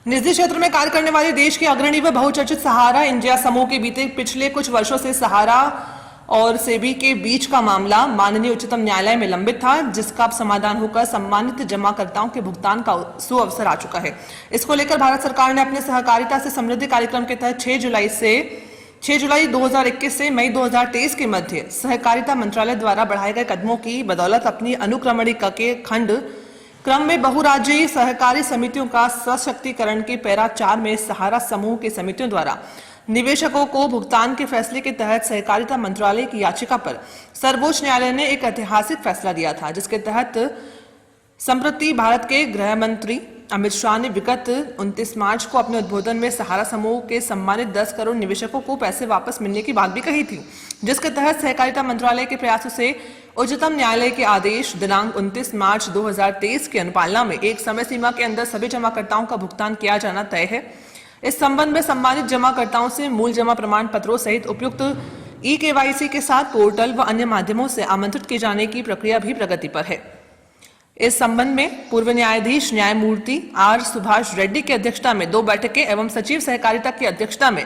निजी क्षेत्र में कार्य करने वाले देश के अग्रणी व बहुचर्चित सहारा इंडिया समूह के पिछले कुछ वर्षों से सहारा और सेबी के बीच का मामला माननीय उच्चतम न्यायालय में लंबित था, जिसका अब समाधान होकर सम्मानित जमाकर्ताओं के भुगतान का सुअवसर आ चुका है। इसको लेकर भारत सरकार ने अपने सहकारिता से समृद्धि कार्यक्रम के तहत 6 जुलाई 2021 से मई 2023 के मध्य सहकारिता मंत्रालय द्वारा बढ़ाए गए कदमों की बदौलत अपनी अनुक्रमणिका के खंड क्रम में बहुराज्यीय सहकारी समितियों का सशक्तिकरण के पैरा 4 में सहारा समूह के समितियों द्वारा निवेशकों को भुगतान के फैसले के तहत सहकारिता मंत्रालय की याचिका पर सर्वोच्च न्यायालय ने एक ऐतिहासिक फैसला दिया था, जिसके तहत संप्रति भारत के गृह मंत्री अमित शाह ने विगत 29 मार्च को अपने उद्बोधन में सहारा समूह के सम्मानित 10 करोड़ निवेशकों को पैसे वापस मिलने की बात भी कही थी, जिसके तहत सहकारिता मंत्रालय के प्रयासों से उच्चतम न्यायालय के आदेश दिनांक 29 मार्च 2023 की अनुपालना में एक समय सीमा के अंदर सभी जमाकर्ताओं का भुगतान किया जाना तय है। इस संबंध में सम्मानित जमाकर्ताओं से मूल जमा प्रमाण पत्रों सहित उपयुक्त KYC के साथ पोर्टल व अन्य माध्यमों से आमंत्रित किए जाने की प्रक्रिया भी प्रगति पर है। इस संबंध में पूर्व न्यायाधीश न्यायमूर्ति R सुभाष रेड्डी की अध्यक्षता में 2 बैठकें एवं सचिव सहकारिता की अध्यक्षता में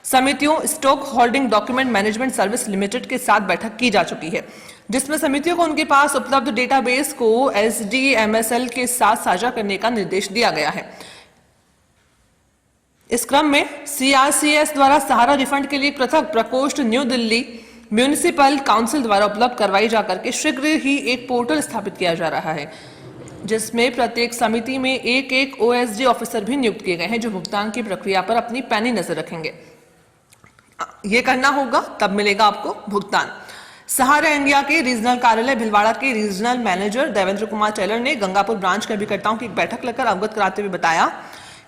समितियों stock holding document management service limited के साथ बैठक की जा चुकी है, जिसमें समितियों को उनके पास उपलब्ध डेटाबेस को SDMSL के साथ साझा करने का निर्देश दिया गया है। इस क्रम में CRCS द्वारा सहारा रिफंड के लिए पृथक प्रकोष्ठ न्यू दिल्ली म्यूनिसिपल काउंसिल द्वारा उपलब्ध करवाई जाकर के शीघ्र ही एक पोर्टल स्थापित किया जा रहा है, जिसमें प्रत्येक समिति में एक OSD ऑफिसर भी नियुक्त किए गए हैं, जो भुगतान की प्रक्रिया पर अपनी पैनी नजर रखेंगे। ये करना होगा तब मिलेगा आपको भुगतान। सहारा इंडिया के रीजनल कार्यालय भिलवाड़ा के regional manager Devendra Kumar Taylor ने गंगापुर ब्रांच के अभिकर्ताओं की एक बैठक लेकर अवगत कराते हुए बताया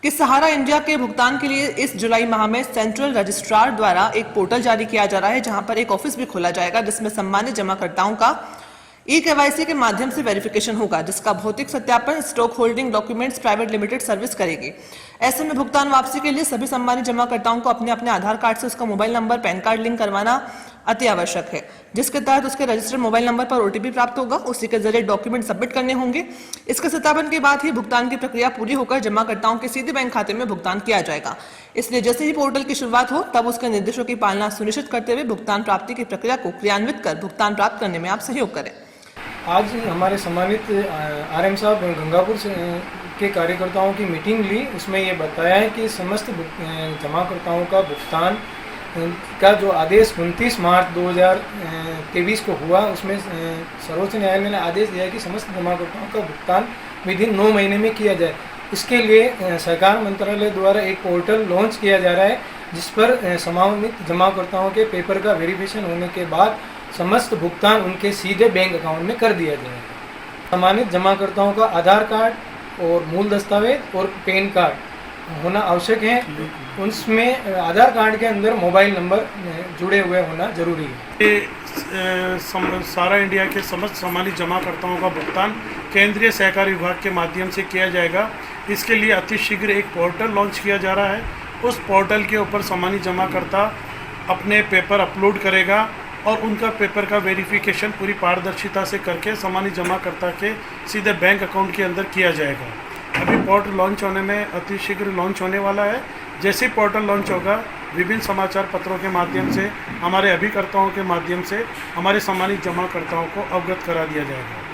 कि सहारा इंडिया के भुगतान के लिए इस जुलाई माह में सेंट्रल रजिस्ट्रार द्वारा एक पोर्टल जारी किया जा रहा है, जहां पर एक ऑफिस भी खोला जाएगा, जिसमें सम्मानित जमाकर्ताओं का KYC के माध्यम से वेरिफिकेशन होगा, जिसका भौतिक सत्यापन stock holding documents private limited service करेगी। ऐसे में भुगतान वापसी के लिए सभी सम्मानित जमाकर्ताओं को अपने अपने आधार कार्ड से उसका mobile number pan card link करवाना अति आवश्यक है, जिसके तहत उसके रजिस्टर्ड मोबाइल नंबर पर OTP प्राप्त होगा। उसी के जरिए डॉक्यूमेंट सबमिट करने होंगे। इसके सत्यापन के बाद ही भुगतान की प्रक्रिया पूरी होकर जमाकर्ताओं के सीधे बैंक खाते में भुगतान किया जाएगा। इसलिए जैसे ही पोर्टल की शुरुआत हो तब उसके निर्देशों की पालना सुनिश्चित करते हुए भुगतान प्राप्ति की प्रक्रिया को क्रियान्वित कर भुगतान प्राप्त करने में आप सहयोग करें। आज हमारे सम्मानित RM साहब गंगापुर के कार्यकर्ताओं की मीटिंग ली। उसमें ये बताया है कि समस्त जमाकर्ताओं का भुगतान का जो आदेश 29 मार्च 2023 को हुआ, उसमें सर्वोच्च न्यायालय ने आदेश दिया है कि समस्त जमाकर्ताओं का भुगतान विदिन 9 महीने में किया जाए। इसके लिए सहकार मंत्रालय द्वारा एक पोर्टल लॉन्च किया जा रहा है, जिस पर सम्मानित जमाकर्ताओं के पेपर का वेरिफिकेशन होने के बाद समस्त भुगतान उनके सीधे बैंक अकाउंट में कर दिया जाएगा। सम्मानित जमाकर्ताओं का आधार कार्ड और मूल दस्तावेज और पैन कार्ड होना आवश्यक है। उसमें आधार कार्ड के अंदर मोबाइल नंबर जुड़े हुए होना जरूरी है। सहारा इंडिया के समस्त सम्मानित जमाकर्ताओं का भुगतान केंद्रीय सहकारी विभाग के माध्यम से किया जाएगा। इसके लिए अति शीघ्र एक पोर्टल लॉन्च किया जा रहा है। उस पोर्टल के ऊपर सम्मानित जमाकर्ता अपने पेपर अपलोड करेगा और उनका पेपर का वेरिफिकेशन पूरी पारदर्शिता से करके सम्मानित जमाकर्ता के सीधे बैंक अकाउंट के अंदर किया जाएगा। अभी पोर्टल लॉन्च होने में अति शीघ्र लॉन्च होने वाला है। जैसे ही पोर्टल लॉन्च होगा, विभिन्न समाचार पत्रों के माध्यम से, हमारे अभिकर्ताओं के माध्यम से हमारे सम्मानित जमाकर्ताओं को अवगत करा दिया जाएगा।